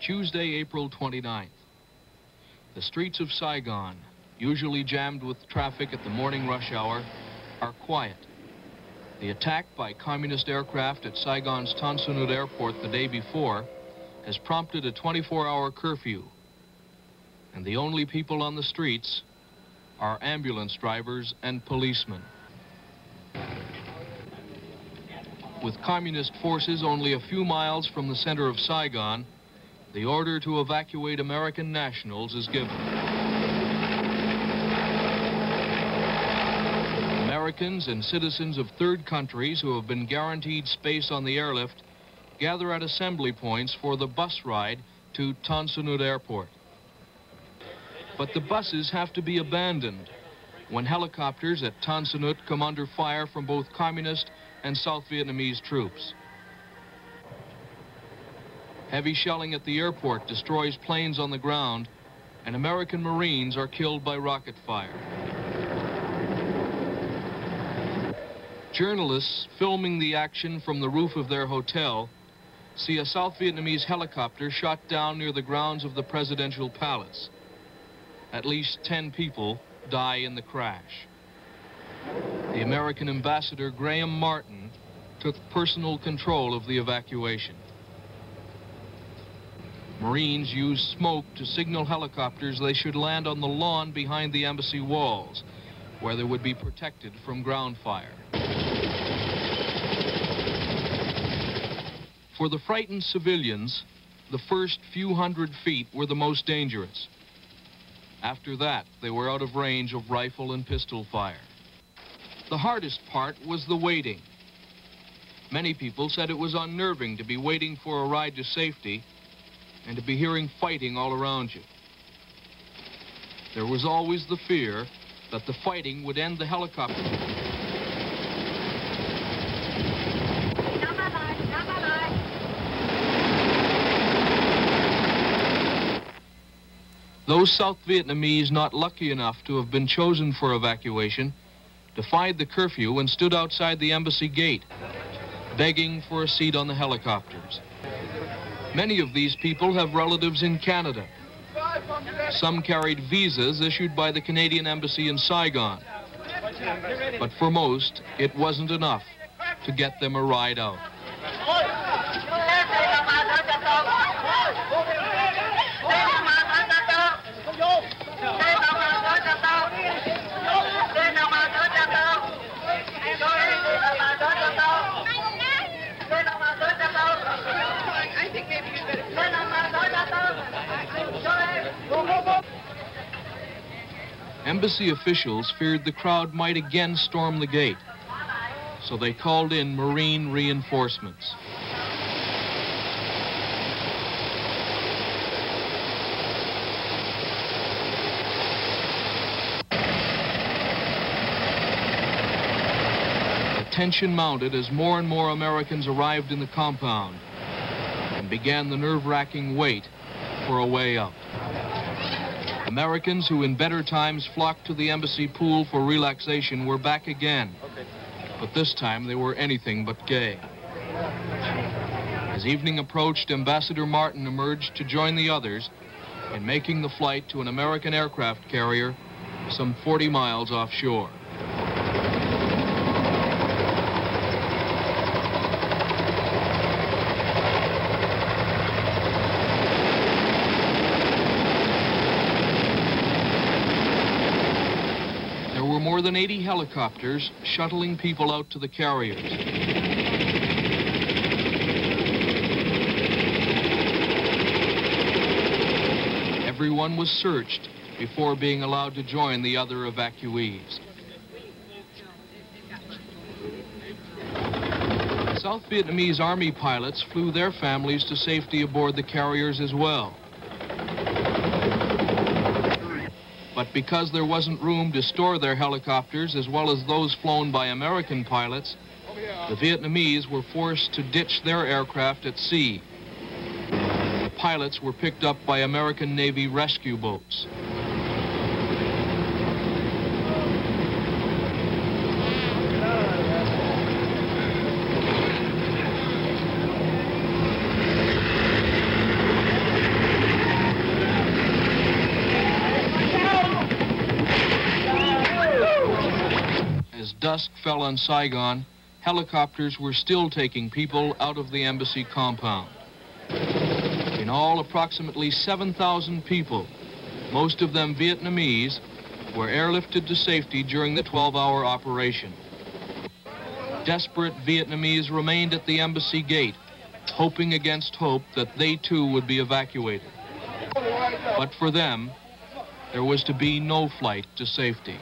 Tuesday, April 29th. The streets of Saigon, usually jammed with traffic at the morning rush hour, are quiet. The attack by communist aircraft at Saigon's Tan Son Nhut airport the day before has prompted a 24-hour curfew. And the only people on the streets are ambulance drivers and policemen. With communist forces only a few miles from the center of Saigon, the order to evacuate American nationals is given. Americans and citizens of third countries who have been guaranteed space on the airlift gather at assembly points for the bus ride to Tan Son Nhut Airport. But the buses have to be abandoned when helicopters at Tan Son Nhut come under fire from both communist and South Vietnamese troops. Heavy shelling at the airport destroys planes on the ground, and American Marines are killed by rocket fire. Journalists filming the action from the roof of their hotel see a South Vietnamese helicopter shot down near the grounds of the presidential palace. At least 10 people die in the crash. The American ambassador, Graham Martin, took personal control of the evacuation. Marines used smoke to signal helicopters they should land on the lawn behind the embassy walls, where they would be protected from ground fire. For the frightened civilians, the first few hundred feet were the most dangerous. After that, they were out of range of rifle and pistol fire. The hardest part was the waiting. Many people said it was unnerving to be waiting for a ride to safety and to be hearing fighting all around you. There was always the fear that the fighting would end the helicopter. Those South Vietnamese not lucky enough to have been chosen for evacuation defied the curfew and stood outside the embassy gate, begging for a seat on the helicopters. Many of these people have relatives in Canada. Some carried visas issued by the Canadian Embassy in Saigon. But for most, it wasn't enough to get them a ride out. Embassy officials feared the crowd might again storm the gate, so they called in Marine reinforcements. The tension mounted as more and more Americans arrived in the compound and began the nerve-wracking wait for a way out. Americans who in better times flocked to the embassy pool for relaxation were back again. But this time they were anything but gay. As evening approached, Ambassador Martin emerged to join the others in making the flight to an American aircraft carrier some 40 miles offshore. More than 80 helicopters shuttling people out to the carriers. Everyone was searched before being allowed to join the other evacuees. South Vietnamese Army pilots flew their families to safety aboard the carriers as well. But because there wasn't room to store their helicopters as well as those flown by American pilots, the Vietnamese were forced to ditch their aircraft at sea. The pilots were picked up by American Navy rescue boats. dusk fell on Saigon, helicopters were still taking people out of the embassy compound. In all, approximately 7,000 people, most of them Vietnamese, were airlifted to safety during the 12-hour operation. Desperate Vietnamese remained at the embassy gate, hoping against hope that they too would be evacuated. But for them, there was to be no flight to safety.